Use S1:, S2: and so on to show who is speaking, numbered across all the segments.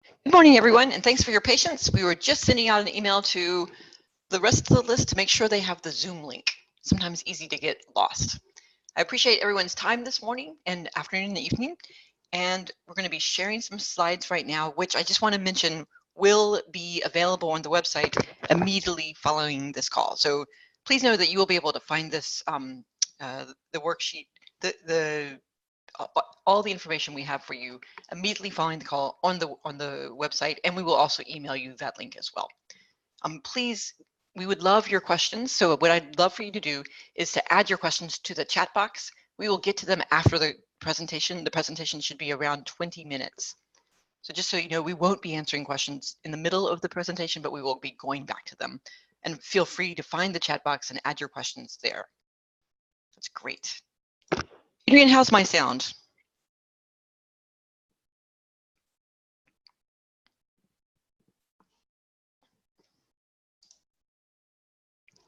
S1: Good morning, everyone, and thanks for your patience. We were just sending out an email to the rest of the list to make sure they have the Zoom link. Sometimes easy to get lost. I appreciate everyone's time this morning and afternoon and evening, and we're going to be sharing some slides right now, which I just want to mention will be available on the website immediately following this call. So please know that you will be able to find this, the worksheet, the all the information we have for you immediately following the call on the website, and we will also email you that link as well. Please, we would love your questions. So what I'd love for you to do is to add your questions to the chat box. We will get to them after the presentation. The presentation should be around 20 minutes. So just so you know, we won't be answering questions in the middle of the presentation, but we will be going back to them. And feel free to find the chat box and add your questions there. That's great. Adrian, how's my sound?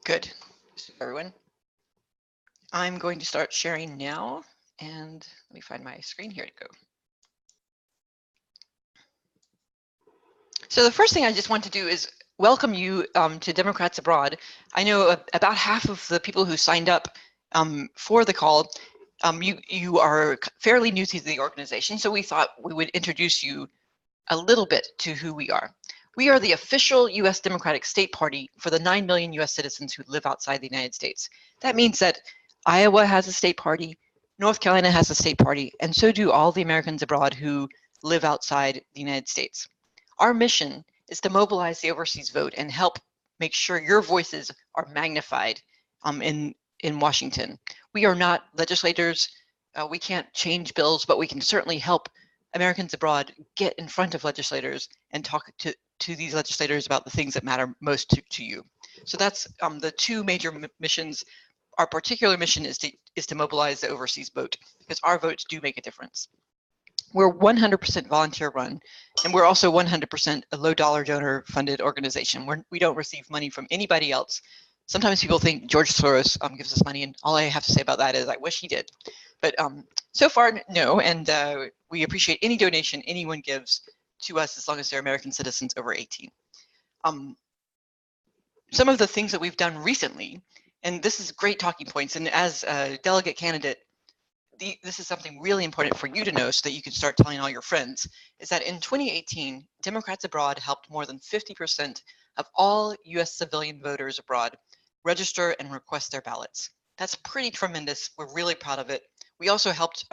S1: Good, everyone. I'm going to start sharing now, and let me find my screen here to go. So the first thing I just want to do is welcome you to Democrats Abroad. I know about half of the people who signed up for the call, you are fairly new to the organization, so we thought we would introduce you a little bit to who we are. We are the official U.S. Democratic State Party for the 9 million U.S. citizens who live outside the United States. That means that Iowa has a state party, North Carolina has a state party, and so do all the Americans abroad who live outside the United States. Our mission is to mobilize the overseas vote and help make sure your voices are magnified in Washington. We are not legislators. We can't change bills, but we can certainly help Americans abroad get in front of legislators and talk to these legislators about the things that matter most to you. So that's the two major missions. Our particular mission is to mobilize the overseas vote, because our votes do make a difference. We're 100% volunteer run, and we're also 100% a low dollar donor funded organization. We don't receive money from anybody else. Sometimes people think George Soros gives us money, and all I have to say about that is I wish he did. But so far, no, and we appreciate any donation anyone gives to us as long as they're American citizens over 18. Some of the things that we've done recently, and this is great talking points, and as a delegate candidate, this is something really important for you to know so that you can start telling all your friends, is that in 2018, Democrats Abroad helped more than 50% of all US civilian voters abroad register and request their ballots. That's pretty tremendous. We're really proud of it. We also helped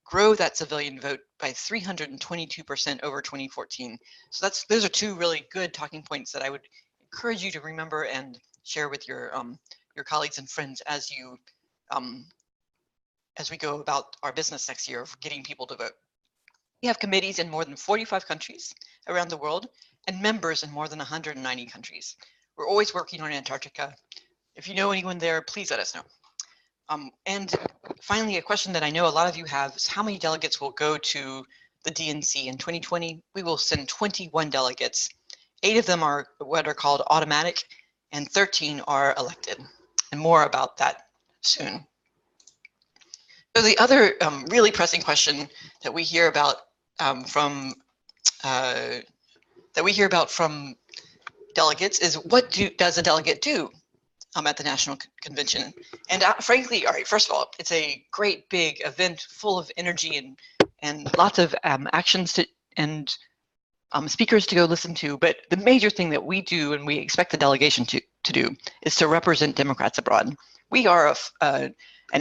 S1: grow that civilian vote by 322% over 2014. So those are two really good talking points that I would encourage you to remember and share with your colleagues and friends as we go about our business next year of getting people to vote. We have committees in more than 45 countries around the world and members in more than 190 countries. We're always working on Antarctica. If you know anyone there, please let us know. And finally, a question that I know a lot of you have is how many delegates will go to the DNC in 2020? We will send 21 delegates. 8 of them are what are called automatic, and 13 are elected. And more about that soon. So the other really pressing question that we hear about from delegates is, what does a delegate do at the National Convention? And frankly, all right, first of all, it's a great big event full of energy and lots of actions and speakers to go listen to. But the major thing that we do, and we expect the delegation to do, is to represent Democrats abroad. We are an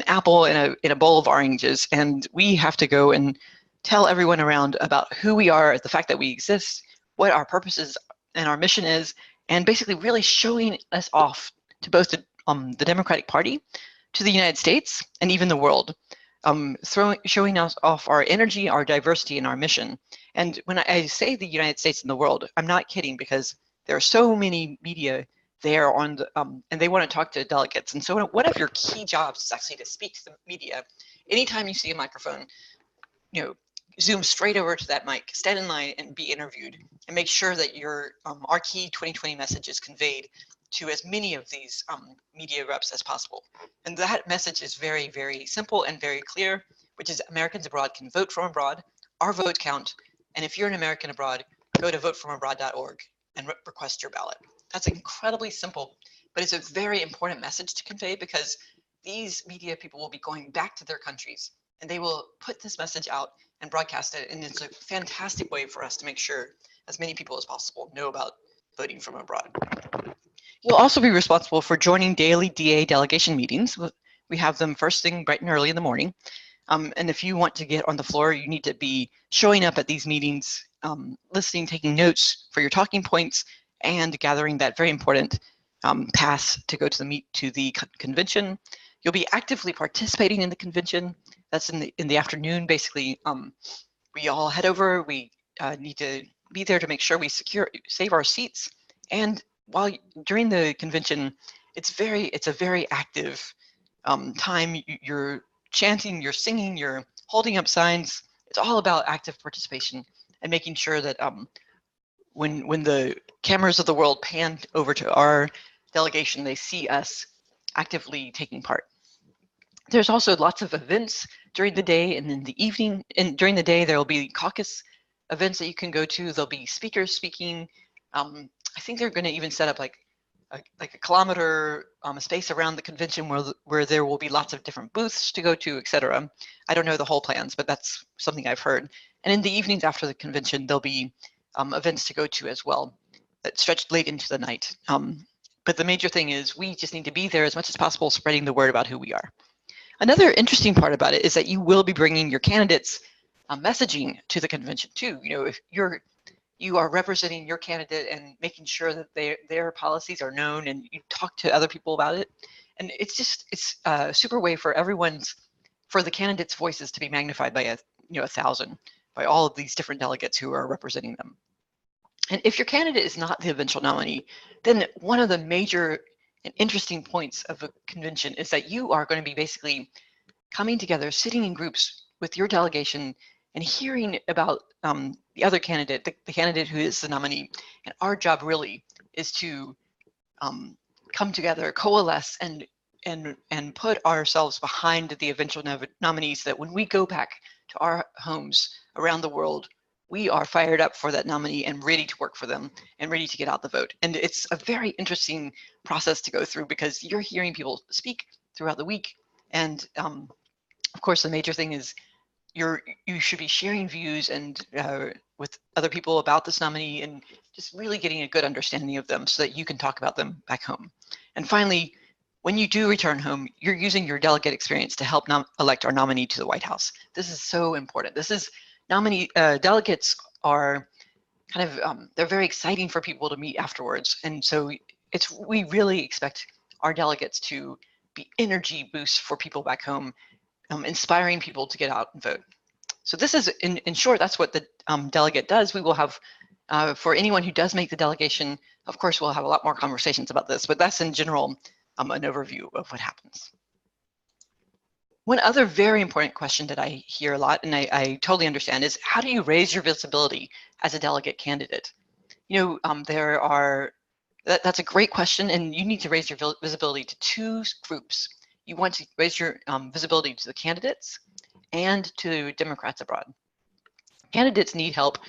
S1: apple in a bowl of oranges, and we have to go and tell everyone around about who we are, the fact that we exist, what our purpose is and our mission is, and basically really showing us off to both the Democratic Party, to the United States, and even the world, showing us off our energy, our diversity, and our mission. And when I say the United States and the world, I'm not kidding, because there are so many media there on the, and they want to talk to delegates. And so one of your key jobs is actually to speak to the media. Anytime you see a microphone, zoom straight over to that mic, stand in line and be interviewed, and make sure that our key 2020 message is conveyed to as many of these media reps as possible. And that message is very, very simple and very clear, which is Americans abroad can vote from abroad, our vote count, and if you're an American abroad, go to votefromabroad.org and request your ballot. That's incredibly simple, but it's a very important message to convey because these media people will be going back to their countries and they will put this message out and broadcast it. And it's a fantastic way for us to make sure as many people as possible know about voting from abroad. You'll also be responsible for joining daily DA delegation meetings. We have them first thing bright and early in the morning. And if you want to get on the floor, you need to be showing up at these meetings, listening, taking notes for your talking points, and gathering that very important pass to go to the convention. You'll be actively participating in the convention. That's in the afternoon. Basically, we all head over. We need to be there to make sure we save our seats. And during the convention, it's a very active time. You're chanting, you're singing, you're holding up signs. It's all about active participation and making sure that when the cameras of the world pan over to our delegation, they see us actively taking part. There's also lots of events during the day and in the evening. And during the day, there will be caucus events that you can go to. There'll be speakers speaking. I think they're going to even set up like a kilometer space around the convention where there will be lots of different booths to go to, etc. I don't know the whole plans, but that's something I've heard. And in the evenings after the convention, there'll be events to go to as well that stretch late into the night. But the major thing is we just need to be there as much as possible, spreading the word about who we are. Another interesting part about it is that you will be bringing your candidates' messaging to the convention too. You know, if you are representing your candidate and making sure that their policies are known and you talk to other people about it. And it's a super way for the candidates' voices to be magnified by 1,000 by all of these different delegates who are representing them. And if your candidate is not the eventual nominee, then one of the major and interesting points of a convention is that you are going to be basically coming together, sitting in groups with your delegation and hearing about the other candidate, the candidate who is the nominee. And our job really is to come together, coalesce, and put ourselves behind the eventual nominees so that when we go back to our homes around the world, we are fired up for that nominee and ready to work for them and ready to get out the vote. And it's a very interesting process to go through because you're hearing people speak throughout the week. And of course, the major thing is you should be sharing views and with other people about this nominee and just really getting a good understanding of them so that you can talk about them back home. And finally, when you do return home, you're using your delegate experience to help elect our nominee to the White House. This is so important. Delegates are kind of, they're very exciting for people to meet afterwards. And so we really expect our delegates to be energy boosts for people back home, inspiring people to get out and vote. So this is, in short, that's what the delegate does. We will have, for anyone who does make the delegation, of course, we'll have a lot more conversations about this, but that's in general an overview of what happens. One other very important question that I hear a lot, and I totally understand, is how do you raise your visibility as a delegate candidate? You know, that's a great question, and you need to raise your visibility to two groups. You want to raise your visibility to the candidates and to Democrats abroad. Candidates need help,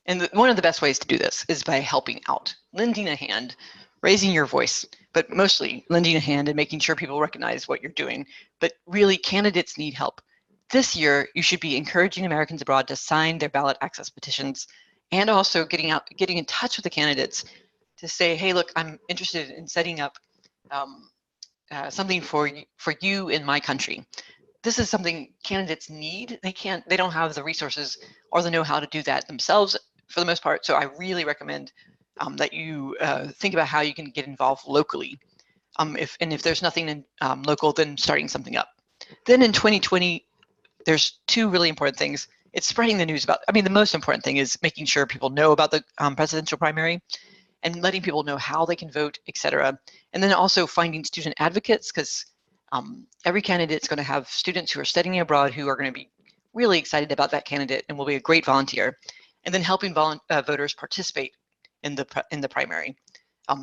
S1: and one of the best ways to do this is by helping out, lending a hand, raising your voice, but mostly lending a hand and making sure people recognize what you're doing. But really, candidates need help. This year, you should be encouraging Americans abroad to sign their ballot access petitions and also getting in touch with the candidates to say, hey, look, I'm interested in setting up something for you in my country. This is something candidates need. They don't have the resources or the know-how to do that themselves for the most part. So I really recommend that you think about how you can get involved locally. If there's nothing in local, then starting something up. Then in 2020, there's two really important things. It's spreading the news about, the most important thing is making sure people know about the presidential primary and letting people know how they can vote, etc. And then also finding student advocates, because every candidate is going to have students who are studying abroad who are going to be really excited about that candidate and will be a great volunteer. And then helping voters participate in the primary,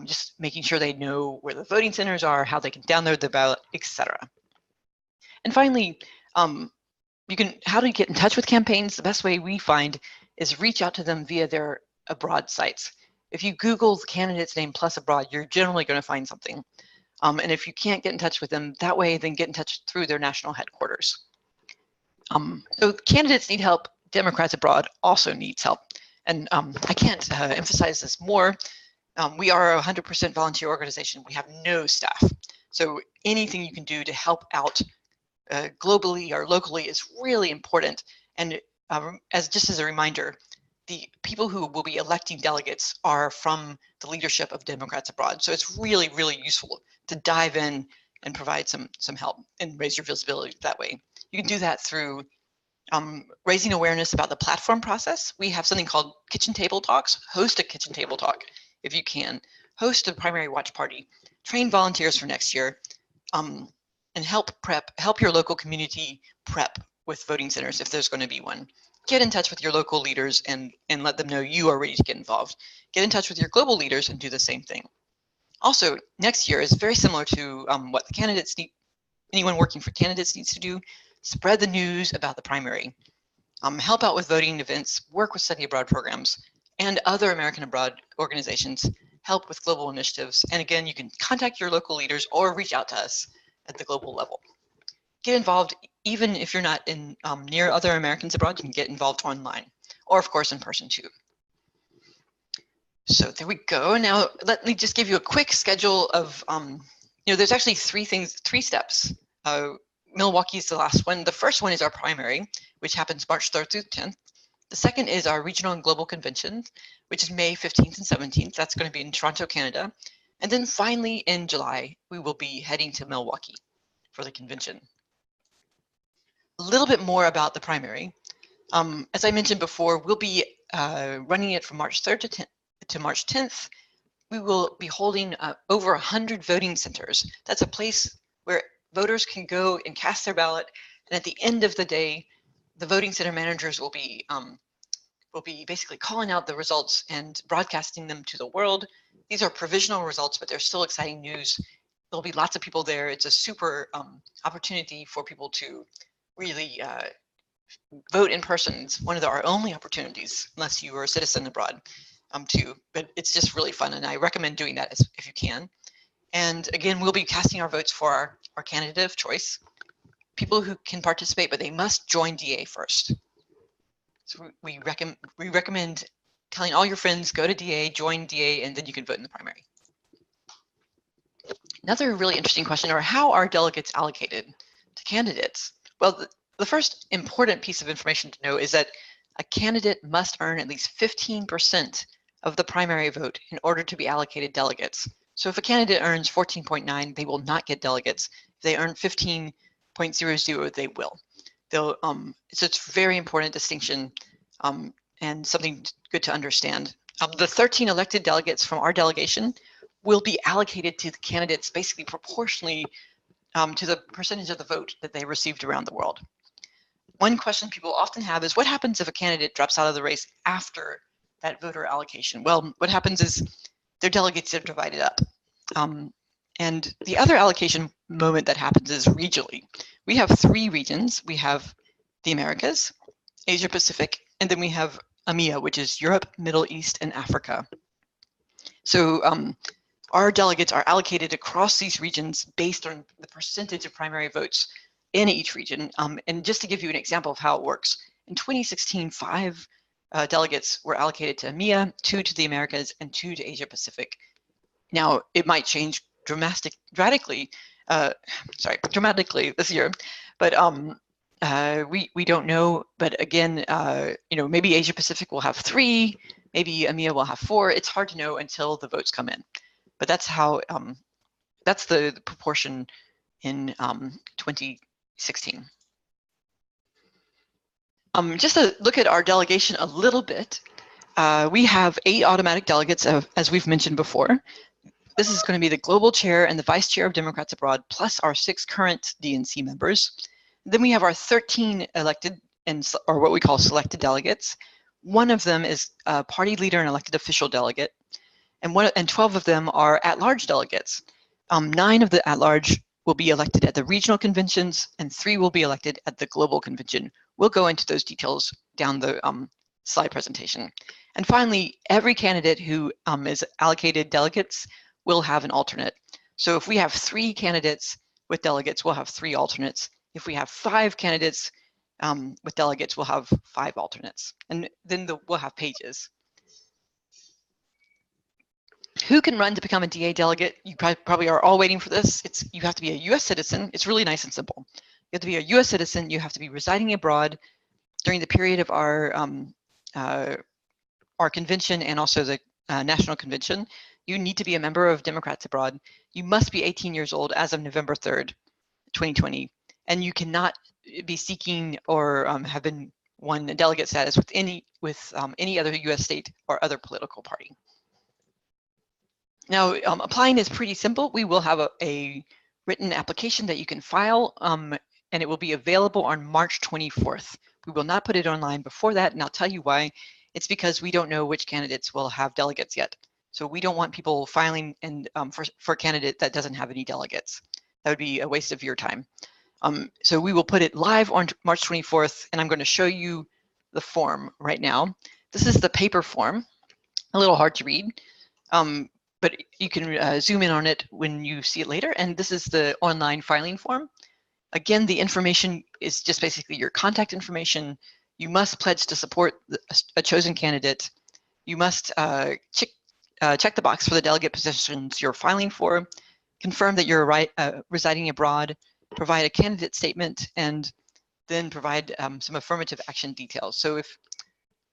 S1: just making sure they know where the voting centers are, how they can download the ballot, etc. And finally, how to get in touch with campaigns. The best way we find is reach out to them via their abroad sites. If you Google the candidate's name plus abroad, you're generally going to find something. And if you can't get in touch with them that way, then get in touch through their national headquarters. So candidates need help. Democrats abroad also needs help. And I can't emphasize this more. We are a 100% volunteer organization. We have no staff. So anything you can do to help out globally or locally is really important. And just as a reminder, the people who will be electing delegates are from the leadership of Democrats abroad. So it's really, really useful to dive in and provide some help and raise your visibility that way. You can do that through raising awareness about the platform process. We have something called kitchen table talks. Host a kitchen table talk if you can. Host a primary watch party. Train volunteers for next year, and help your local community prep with voting centers if there's going to be one. Get in touch with your local leaders and let them know you are ready to get involved. Get in touch with your global leaders and do the same thing. Also, next year is very similar to what the candidates need. Anyone working for candidates needs to do. Spread the news about the primary. Help out with voting events. Work with study abroad programs and other American abroad organizations. Help with global initiatives. And again, you can contact your local leaders or reach out to us at the global level. Get involved, even if you're not in near other Americans abroad. You can get involved online, or of course in person too. So there we go. Now let me just give you a quick schedule of, there's actually three steps. Milwaukee is the last one. The first one is our primary, which happens March 3rd through 10th. The second is our regional and global convention, which is May 15th and 17th. That's going to be in Toronto, Canada. And then finally in July, we will be heading to Milwaukee for the convention. A little bit more about the primary. As I mentioned before, we'll be running it from March 3rd to March 10th. We will be holding over 100 voting centers. That's a place where voters can go and cast their ballot. And at the end of the day, the voting center managers will be basically calling out the results and broadcasting them to the world. These are provisional results, but they're still exciting news. There'll be lots of people there. It's a super opportunity for people to really vote in person. It's one of our only opportunities, unless you are a citizen abroad, but it's just really fun, and I recommend doing that if you can. And again, we'll be casting our votes for our candidate of choice. People who can participate, but they must join DA first. So we recommend telling all your friends, go to DA, join DA, and then you can vote in the primary. Another really interesting question are, how are delegates allocated to candidates? Well, the first important piece of information to know is that a candidate must earn at least 15% of the primary vote in order to be allocated delegates. So if a candidate earns 14.9, they will not get delegates. If they earn 15.00, they will. So it's a very important distinction and something good to understand. The 13 elected delegates from our delegation will be allocated to the candidates basically proportionally to the percentage of the vote that they received around the world. One question people often have is, what happens if a candidate drops out of the race after that voter allocation? Well, what happens is their delegates are divided up. And the other allocation moment that happens is regionally. We have 3 regions. We have the Americas, Asia Pacific, and then we have EMEA, which is Europe, Middle East, and Africa. So our delegates are allocated across these regions based on the percentage of primary votes in each region. And just to give you an example of how it works, in 2016, 5 delegates were allocated to EMEA, 2 to the Americas, and 2 to Asia Pacific. Now, it might change dramatically this year, but we don't know. But again, maybe Asia Pacific will have 3, maybe EMEA will have 4. It's hard to know until the votes come in. But that's how that's the proportion in 2016. Just to look at our delegation a little bit, we have 8 automatic delegates, as we've mentioned before. This is going to be the global chair and the vice chair of Democrats Abroad, plus our 6 current DNC members. Then we have our 13 elected or what we call selected delegates. One of them is a party leader and elected official delegate, and 12 of them are at-large delegates. 9 of the at-large will be elected at the regional conventions, and 3 will be elected at the global convention. We'll go into those details down the slide presentation. And finally, every candidate who is allocated delegates will have an alternate. So if we have 3 candidates with delegates, we'll have 3 alternates. If we have 5 candidates with delegates, we'll have 5 alternates. And then we'll have pages. Who can run to become a DA delegate? You probably are all waiting for this. You have to be a US citizen. It's really nice and simple. You have to be a US citizen. You have to be residing abroad during the period of our convention and also the national convention. You need to be a member of Democrats Abroad. You must be 18 years old as of November 3rd, 2020. And you cannot be seeking or have been won delegate status with any other US state or other political party. Now, applying is pretty simple. We will have a written application that you can file, and it will be available on March 24th. We will not put it online before that, and I'll tell you why. It's because we don't know which candidates will have delegates yet. So we don't want people filing and for a candidate that doesn't have any delegates. That would be a waste of your time. So we will put it live on March 24th, and I'm going to show you the form right now. This is the paper form, a little hard to read. But you can zoom in on it when you see it later. And this is the online filing form. Again, the information is just basically your contact information. You must pledge to support a chosen candidate. You must check the box for the delegate positions you're filing for, confirm that you're residing abroad, provide a candidate statement, and then provide some affirmative action details. So if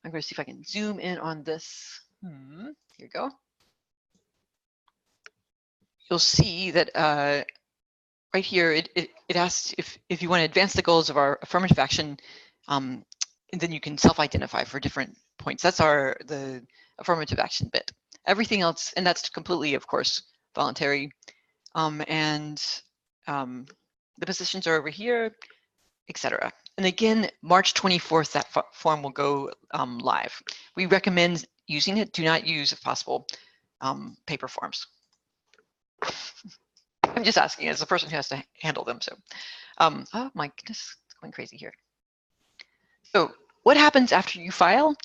S1: I'm going to see if I can zoom in on this. Here you go. You'll see that right here, it asks if you want to advance the goals of our affirmative action, and then you can self-identify for different points. That's the affirmative action bit. Everything else, and that's completely, of course, voluntary. The positions are over here, etc. And again, March 24th, that form will go live. We recommend using it. Do not use, if possible, paper forms. I'm just asking as a person who has to handle them. So, oh my goodness, it's going crazy here. So what happens after you file?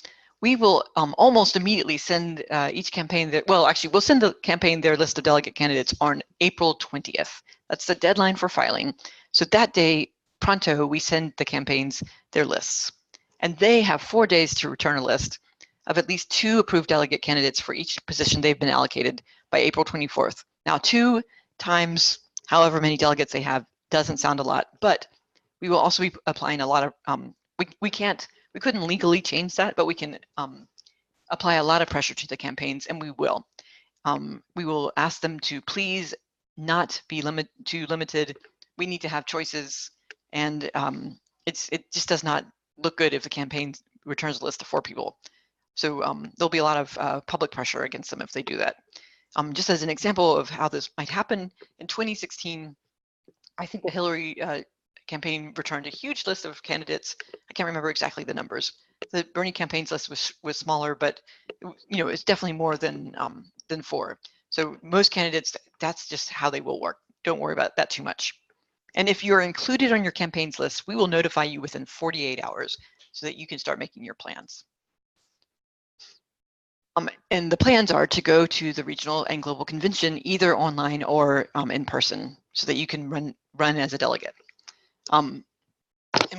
S1: We will almost immediately send each campaign well, actually, we'll send the campaign their list of delegate candidates on April 20th. That's the deadline for filing. So that day, pronto, we send the campaigns their lists. And they have 4 days to return a list of at least 2 approved delegate candidates for each position they've been allocated by April 24th. Now, 2 times however many delegates they have doesn't sound a lot, but we will also be applying a lot of, we couldn't legally change that, but we can apply a lot of pressure to the campaigns, and we will. We will ask them to please not be too limited. We need to have choices, and it just does not look good if the campaign returns a list of 4 people. So there'll be a lot of public pressure against them if they do that. Just as an example of how this might happen, in 2016, I think the Hillary campaign returned a huge list of candidates. I can't remember exactly the numbers. The Bernie campaign's list was smaller, but it's definitely more than 4. So most candidates, that's just how they will work. Don't worry about that too much. And if you're included on your campaign's list, we will notify you within 48 hours so that you can start making your plans. And the plans are to go to the regional and global convention either online or in person so that you can run as a delegate. And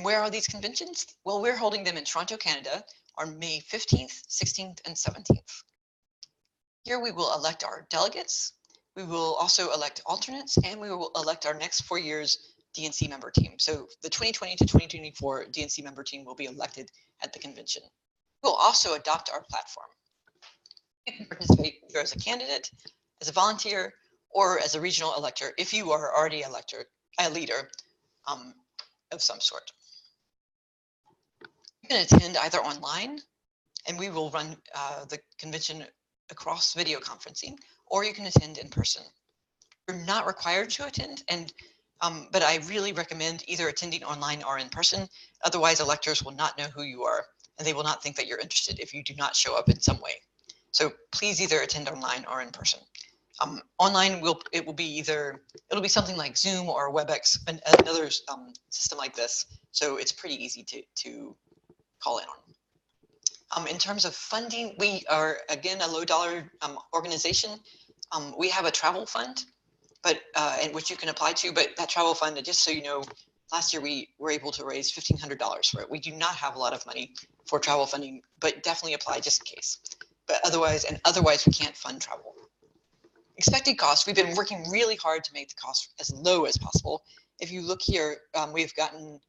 S1: where are these conventions? Well, we're holding them in Toronto, Canada on May 15th, 16th, and 17th. Here we will elect our delegates. We will also elect alternates, and we will elect our next 4 years DNC member team. So the 2020 to 2024 DNC member team will be elected at the convention. We'll also adopt our platform. You can participate either as a candidate, as a volunteer, or as a regional elector if you are already a leader of some sort. You can attend either online, and we will run the convention across video conferencing, or you can attend in person. You're not required to attend, but I really recommend either attending online or in person. Otherwise, electors will not know who you are, and they will not think that you're interested if you do not show up in some way. So please either attend online or in person. Online, it'll be something like Zoom or WebEx, another system like this. So it's pretty easy to call in on. In terms of funding, we are, again, a low dollar organization. We have a travel fund, but and which you can apply to, but that travel fund, just so you know, last year we were able to raise $1,500 for it. We do not have a lot of money for travel funding, but definitely apply just in case. But otherwise we can't fund travel. Expected costs, we've been working really hard to make the cost as low as possible. If you look here, we've gotten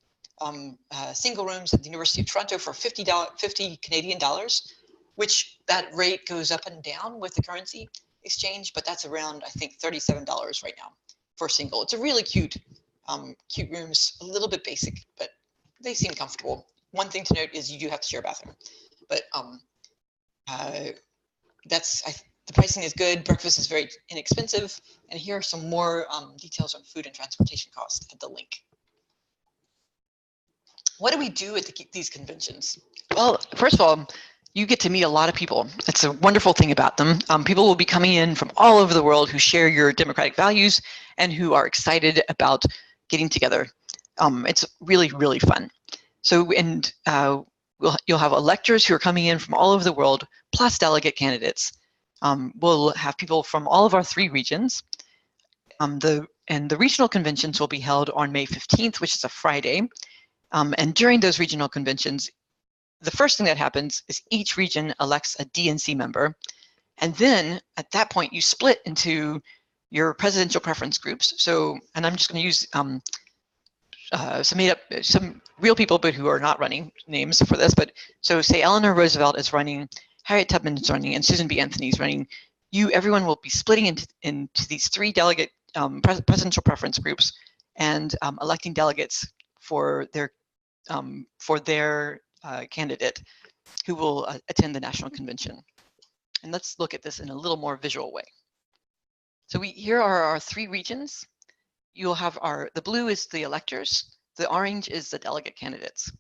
S1: single rooms at the University of Toronto for $50 Canadian dollars, which that rate goes up and down with the currency exchange, but that's around, I think, $37 right now for a single. It's a really cute rooms, a little bit basic, but they seem comfortable. One thing to note is you do have to share a bathroom, but the pricing is good. Breakfast is very inexpensive, and here are some more details on food and transportation costs at the link. What do we do at these conventions? Well, first of all, you get to meet a lot of people. It's a wonderful thing about them. People will be coming in from all over the world who share your democratic values and who are excited about getting together. It's really, really fun. So, and you'll have electors who are coming in from all over the world, plus delegate candidates. We'll have people from all of our 3 regions. The regional conventions will be held on May 15th, which is a Friday. And during those regional conventions, the first thing that happens is each region elects a DNC member. And then at that point, you split into your presidential preference groups. So, and I'm just going to use some real people, but who are not running names for this. But so say Eleanor Roosevelt is running, Harriet Tubman is running, and Susan B. Anthony is running. Everyone will be splitting into these 3 delegate presidential preference groups and electing delegates for their candidate who will attend the national convention. And let's look at this in a little more visual way. So here are our 3 regions. You'll have the blue is the electors, the orange is the delegate candidates.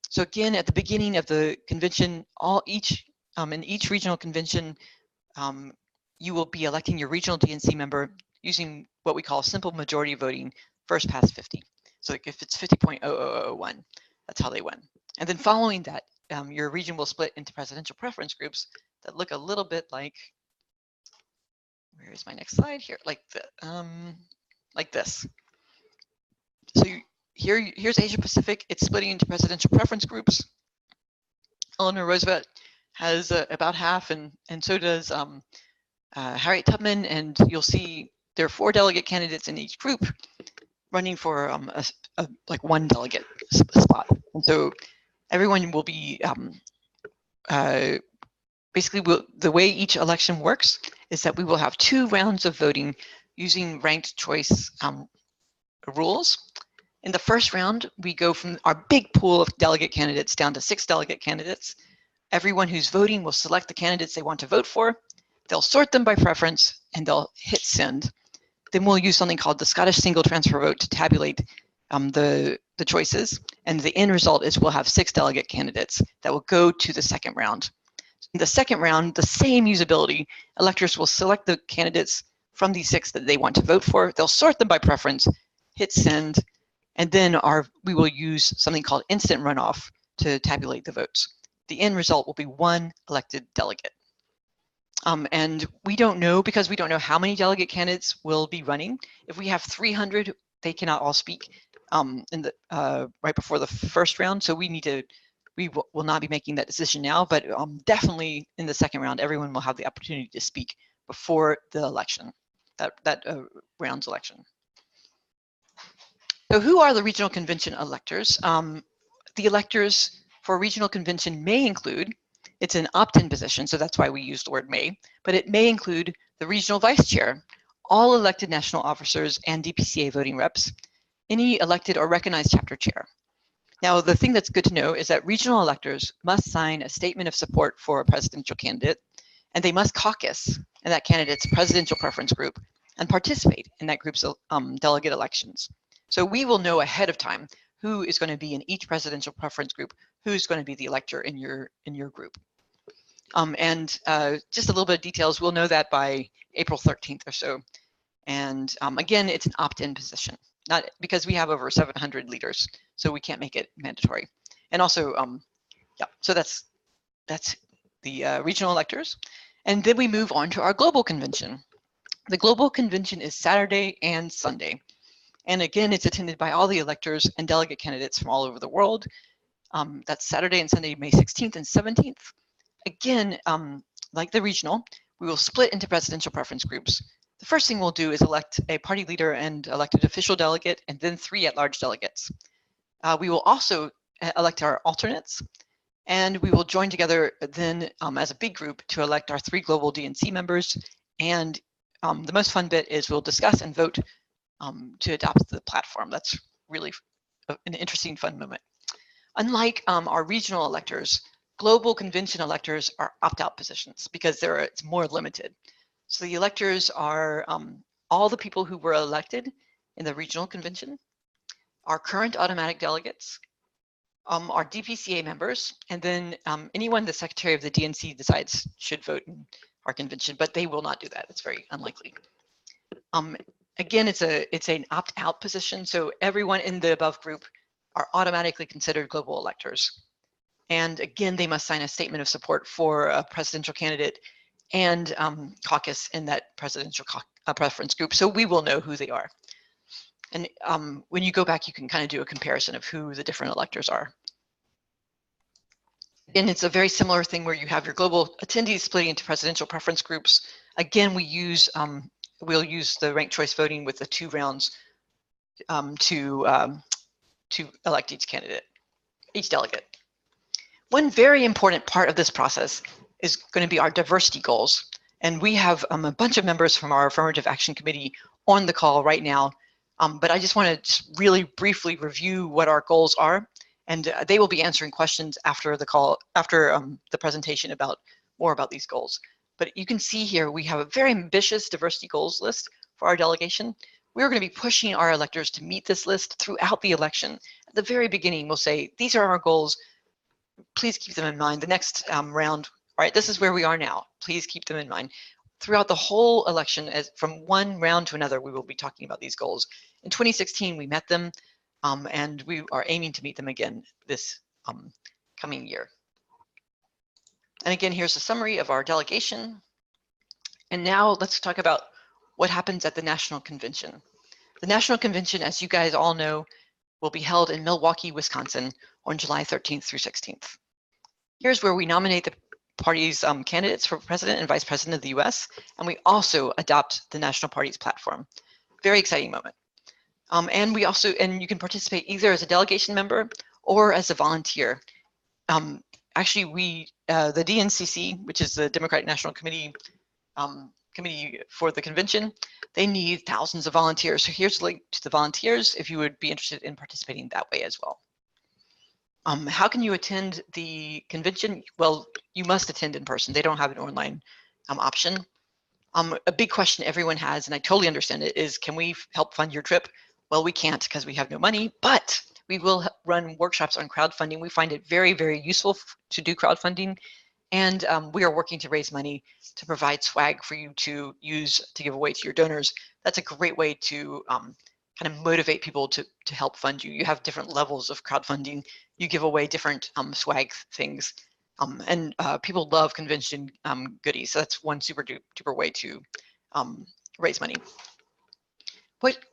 S1: So again, at the beginning of the convention, in each regional convention, you will be electing your regional DNC member using what we call simple majority voting, first past 50. So like if it's 50.0001, that's how they win. And then following that, your region will split into presidential preference groups that look a little bit like, where is my next slide here? Like this. So here's Asia Pacific. It's splitting into presidential preference groups. Eleanor Roosevelt has about half, and so does Harriet Tubman. And you'll see there are 4 delegate candidates in each group running for like 1 delegate spot. And so everyone will be basically the way each election works is that we will have 2 rounds of voting using ranked choice rules. In the first round, we go from our big pool of delegate candidates down to 6 delegate candidates. Everyone who's voting will select the candidates they want to vote for. They'll sort them by preference and they'll hit send. Then we'll use something called the Scottish single transfer vote to tabulate the choices. And the end result is we'll have 6 delegate candidates that will go to the second round. In the second round, the same usability. Electors will select the candidates from these 6 that they want to vote for. They'll sort them by preference, hit send, and then we will use something called instant runoff to tabulate the votes. The end result will be 1 elected delegate. And we don't know, because we don't know how many delegate candidates will be running. If we have 300, they cannot all speak right before the first round. So we will not be making that decision now, but definitely in the second round, everyone will have the opportunity to speak before the election, that round's election. So who are the regional convention electors? The electors for a regional convention may include, it's an opt-in position, so that's why we use the word may, but it may include the regional vice chair, all elected national officers and DPCA voting reps, any elected or recognized chapter chair. Now, the thing that's good to know is that regional electors must sign a statement of support for a presidential candidate, and they must caucus in that candidate's presidential preference group and participate in that group's delegate elections. So we will know ahead of time who is going to be in each presidential preference group, who's going to be the elector in your group. And just a little bit of details, we'll know that by April 13th or so. And again, it's an opt-in position, not because we have over 700 leaders, so we can't make it mandatory. And also, yeah, so that's that's the regional electors. And then we move on to our global convention. The global convention is Saturday and Sunday. And again, it's attended by all the electors and delegate candidates from all over the world. That's Saturday and Sunday, May 16th and 17th. Again, like the regional, we will split into presidential preference groups. The first thing we'll do is elect a party leader and elected official delegate, and then 3 at-large delegates. We will also elect our alternates, and we will join together then as a big group to elect our 3 global DNC members. And the most fun bit is we'll discuss and vote to adopt the platform. That's really an interesting, fun moment. Unlike our regional electors, global convention electors are opt-out positions because it's more limited. So the electors are all the people who were elected in the regional convention, our current automatic delegates, our DPCA members, and then anyone the Secretary of the DNC decides should vote in our convention, but they will not do that. It's very unlikely. Again, it's an opt-out position, so everyone in the above group are automatically considered global electors. And again, they must sign a statement of support for a presidential candidate and caucus in that presidential preference group, so we will know who they are. And when you go back, you can kind of do a comparison of who the different electors are. And it's a very similar thing where you have your global attendees splitting into presidential preference groups. Again, we'll use the ranked choice voting with the 2 rounds to elect each candidate, each delegate. One very important part of this process is going to be our diversity goals. And we have a bunch of members from our Affirmative Action Committee on the call right now. But I just want to just really briefly review what our goals are. And they will be answering questions after the call, after the presentation more about these goals. But you can see here, we have a very ambitious diversity goals list for our delegation. We're going to be pushing our electors to meet this list throughout the election. At the very beginning, we'll say, these are our goals. Please keep them in mind. The next round, all right, this is where we are now. Please keep them in mind. Throughout the whole election, from one round to another, we will be talking about these goals. In 2016, we met them, and we are aiming to meet them again this coming year. And again, here's a summary of our delegation. And now let's talk about what happens at the National Convention. The National Convention, as you guys all know, will be held in Milwaukee, Wisconsin on July 13th through 16th. Here's where we nominate the party's candidates for president and vice president of the US, and we also adopt the national party's platform. Very exciting moment. And you can participate either as a delegation member or as a volunteer. Actually, the DNCC, which is the Democratic National Committee for the convention, they need thousands of volunteers. So here's a link to the volunteers if you would be interested in participating that way as well. How can you attend the convention? Well, you must attend in person. They don't have an online option. A big question everyone has, and I totally understand it, is can we help fund your trip? Well, we can't because we have no money, but we will run workshops on crowdfunding. We find it very, very useful to do crowdfunding. And we are working to raise money to provide swag for you to use to give away to your donors. That's a great way to kind of motivate people to help fund you. You have different levels of crowdfunding. You give away different swag things. And people love convention goodies. So that's one super duper way to raise money.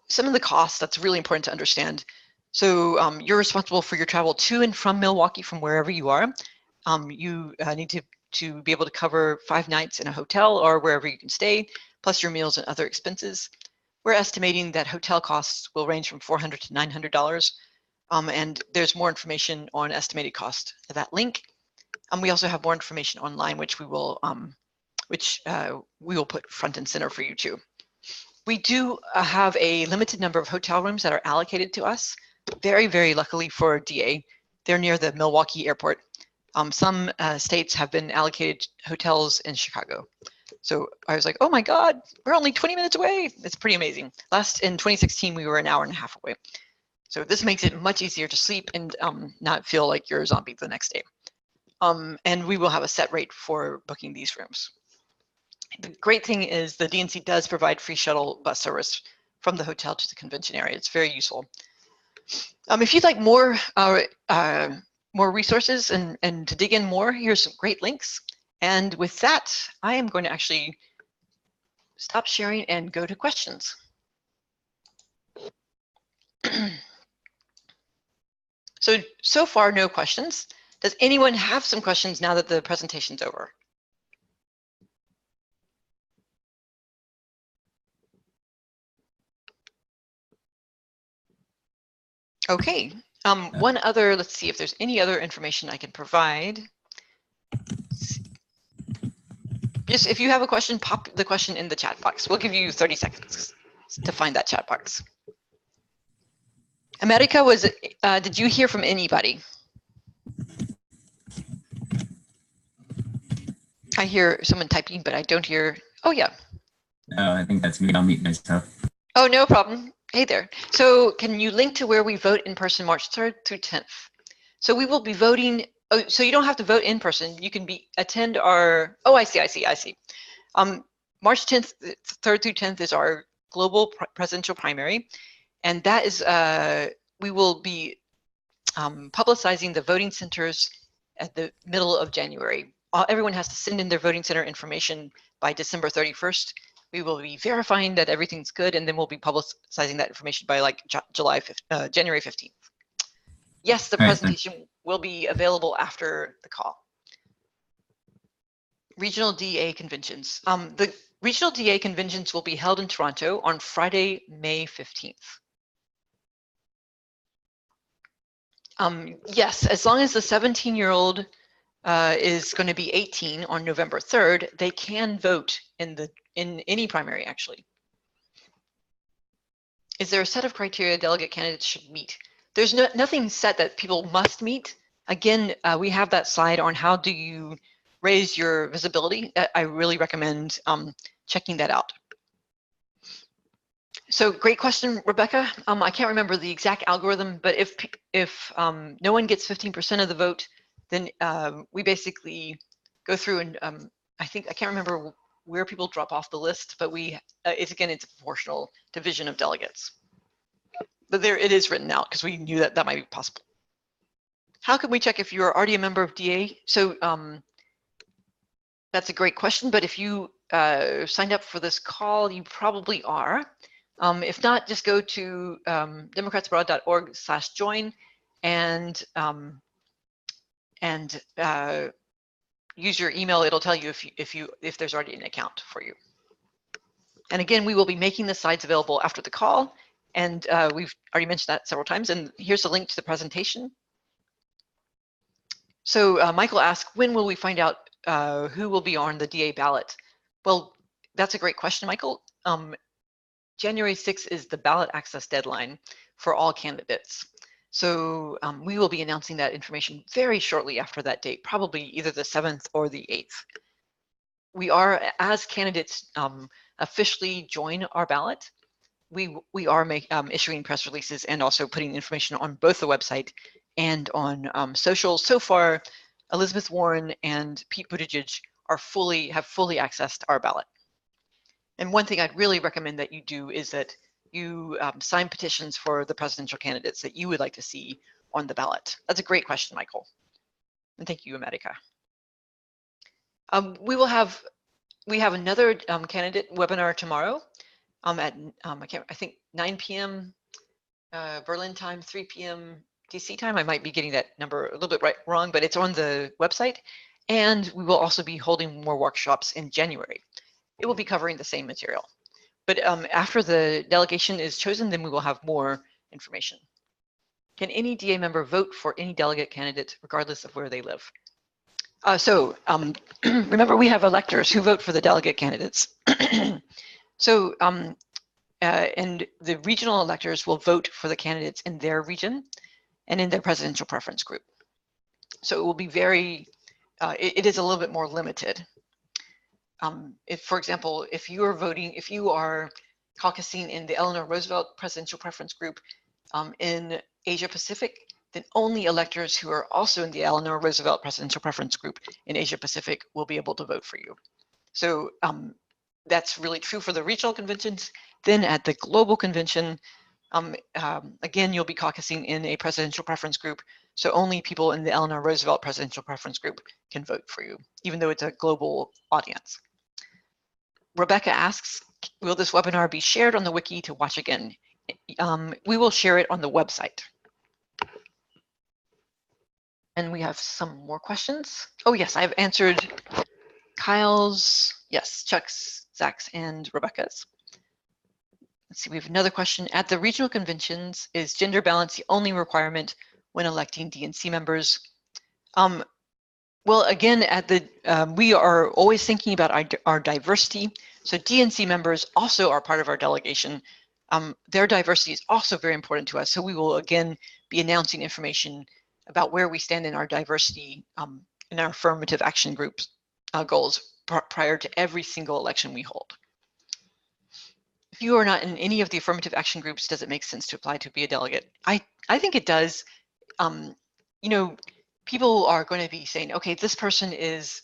S1: Some of the costs, that's really important to understand. So you're responsible for your travel to and from Milwaukee from wherever you are. You need to be able to cover 5 nights in a hotel or wherever you can stay, plus your meals and other expenses. We're estimating that hotel costs will range from $400 to $900. And there's more information on estimated cost at that link. We also have more information online, which we will put front and center for you too. We do have a limited number of hotel rooms that are allocated to us. Very, very luckily for DA, they're near the Milwaukee airport. Some states have been allocated hotels in Chicago. So I was like, oh my God, we're only 20 minutes away. It's pretty amazing. In 2016, we were an hour and a half away. So this makes it much easier to sleep and not feel like you're a zombie the next day. And we will have a set rate for booking these rooms. The great thing is the DNC does provide free shuttle bus service from the hotel to the convention area. It's very useful. If you'd like more more resources and to dig in more, here's some great links. And with that, I am going to actually stop sharing and go to questions. So far, no questions. Does anyone have some questions now that the presentation's over? Okay. One other, let's see if there's any other information I can provide. Just if you have a question, pop the question in the chat box. We'll give you 30 seconds to find that chat box. America, did you hear from anybody? I hear someone typing, but I don't hear. Oh, yeah.
S2: No, I think that's me. I'll mute myself.
S1: Oh, no problem. Hey there. So can you link to where we vote in person March 3rd through 10th? So we will be voting. Oh, so you don't have to vote in person. You can attend our. Oh, I see. March 10th, 3rd through 10th is our global presidential primary, and that is we will be publicizing the voting centers at the middle of January. Everyone has to send in their voting center information by December 31st. We will be verifying that everything's good, and then we'll be publicizing that information by like January 15th. Yes, the presentation will be available after the call. Regional DA conventions. The regional DA conventions will be held in Toronto on Friday, May 15th. Yes, as long as the 17-year-old is going to be 18 on November 3rd, they can vote in any primary, actually. Is there a set of criteria delegate candidates should meet? There's nothing set that people must meet. Again, we have that slide on how do you raise your visibility. I really recommend checking that out. So great question, Rebecca. I can't remember the exact algorithm, but if no one gets 15% of the vote, then we basically go through and I can't remember where people drop off the list, but it's a proportional division of delegates. But there it is written out because we knew that might be possible. How can we check if you're already a member of DA? So that's a great question, but if you signed up for this call, you probably are. If not, just go to democratsabroad.org/join and use your email. It'll tell you if there's already an account for you. And again, we will be making the slides available after the call, and we've already mentioned that several times. And here's a link to the presentation. So Michael asked, when will we find out who will be on the DA ballot? Well, that's a great question, Michael. January 6th is the ballot access deadline for all candidates. So we will be announcing that information very shortly after that date, probably either the 7th or the 8th. We are, as candidates officially join our ballot, we are issuing press releases and also putting information on both the website and on social. So far, Elizabeth Warren and Pete Buttigieg have fully accessed our ballot. And one thing I'd really recommend that you do is that you sign petitions for the presidential candidates that you would like to see on the ballot. That's a great question, Michael. And thank you, America. We have another candidate webinar tomorrow at I think 9 p.m. Berlin time, 3 p.m. DC time. I might be getting that number a little bit wrong, but it's on the website. And we will also be holding more workshops in January. It will be covering the same material. But after the delegation is chosen, then we will have more information. Can any DA member vote for any delegate candidate, regardless of where they live? Remember, we have electors who vote for the delegate candidates. So, and the regional electors will vote for the candidates in their region and in their presidential preference group. So it will be very, it is a little bit more limited. For example, if you are caucusing in the Eleanor Roosevelt presidential preference group in Asia Pacific, then only electors who are also in the Eleanor Roosevelt presidential preference group in Asia Pacific will be able to vote for you. So that's really true for the regional conventions. Then at the global convention, Again, you'll be caucusing in a presidential preference group, so only people in the Eleanor Roosevelt presidential preference group can vote for you, even though it's a global audience. Rebecca asks, will this webinar be shared on the wiki to watch again? We will share it on the website. And we have some more questions. Oh yes, I've answered Kyle's, yes, Chuck's, Zach's, and Rebecca's. Let's see, we have another question. At the regional conventions, is gender balance the only requirement when electing DNC members? Well, again, at the we are always thinking about our diversity. So DNC members also are part of our delegation. Their diversity is also very important to us. So we will again be announcing information about where we stand in our diversity in our affirmative action groups goals prior to every single election we hold. If you are not in any of the affirmative action groups, does it make sense to apply to be a delegate? I think it does. You know, people are going to be saying, okay, this person is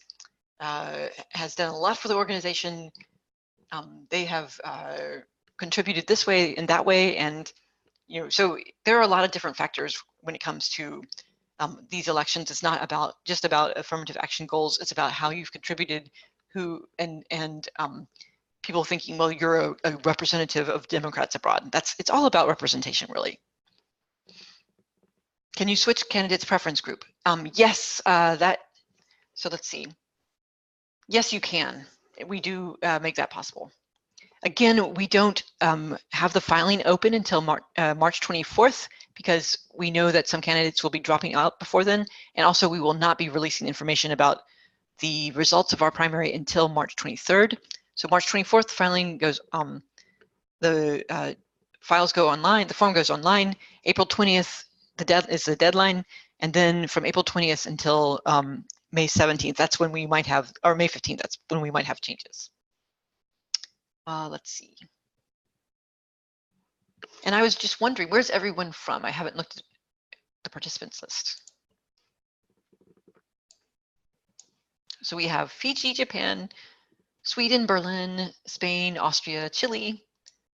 S1: has done a lot for the organization. They have contributed this way and that way, and you know, so there are a lot of different factors when it comes to these elections. It's not just about affirmative action goals. It's about how you've contributed, who and people thinking, well, you're a representative of Democrats abroad. It's all about representation, really. Can you switch candidates preference group? Yes, so let's see. Yes, you can. We do make that possible. Again, we don't have the filing open until March 24th because we know that some candidates will be dropping out before then. And also we will not be releasing information about the results of our primary until March 23rd. So March 24th, filing goes, the files go online, the form goes online. April 20th is the deadline. And then from April 20th until May 17th, that's when we might have, or May 15th, that's when we might have changes. Let's see. And I was just wondering, where's everyone from? I haven't looked at the participants list. So we have Fiji, Japan, Sweden, Berlin, Spain, Austria, Chile.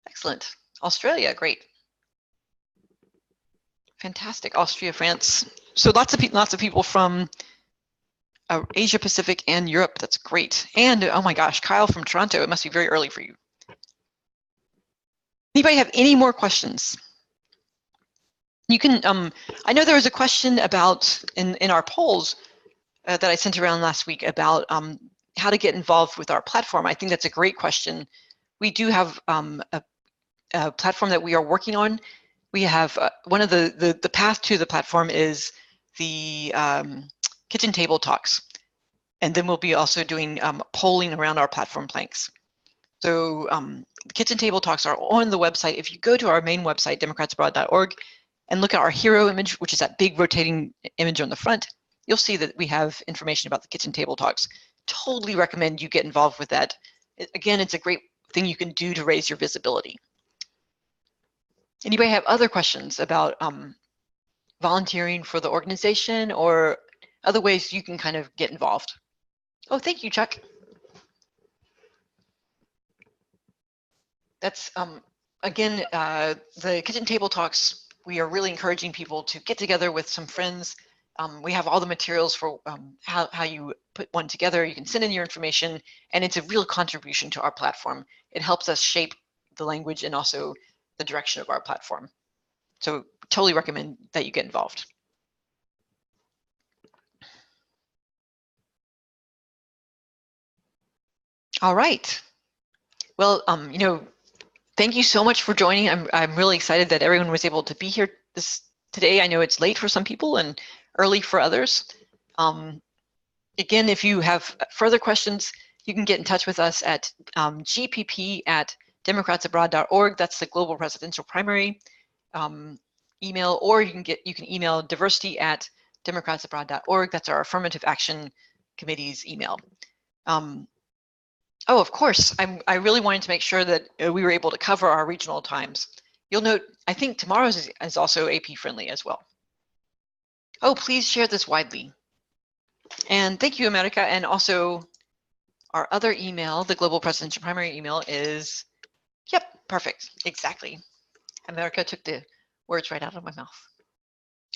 S1: Excellent. Australia, great. Fantastic. Austria, France. So lots of people from Asia Pacific and Europe. That's great. And oh my gosh, Kyle from Toronto. It must be very early for you. Anybody have any more questions? You can, I know there was a question about, in our polls that I sent around last week about how to get involved with our platform. I think that's a great question. We do have a platform that we are working on. We have one of the path to the platform is the kitchen table talks. And then we'll be also doing polling around our platform planks. So the kitchen table talks are on the website. If you go to our main website, democratsabroad.org, and look at our hero image, which is that big rotating image on the front, you'll see that we have information about the kitchen table talks. Totally recommend you get involved with that. Again, it's a great thing you can do to raise your visibility. Anybody have other questions about volunteering for the organization or other ways you can kind of get involved? Oh, thank you, Chuck. That's, again, the kitchen table talks, we are really encouraging people to get together with some friends. We have all the materials for how you put one together. You can send in your information, and it's a real contribution to our platform. It helps us shape the language and also the direction of our platform. So totally recommend that you get involved. All right. Well, you know, thank you so much for joining. I'm really excited that everyone was able to be here today. I know it's late for some people and early for others. Again, if you have further questions, you can get in touch with us at gpp@democratsabroad.org. That's the global presidential primary email, or you can email diversity@democratsabroad.org. That's our affirmative action committee's email. Oh, of course. I really wanted to make sure that we were able to cover our regional times. You'll note, I think tomorrow's is also AP friendly as well. Oh, please share this widely. And thank you, America. And also our other email, the global presidential primary email is, yep, perfect, exactly. America took the words right out of my mouth.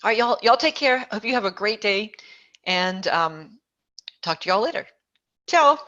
S1: All right, y'all take care. Hope you have a great day, and talk to y'all later. Ciao.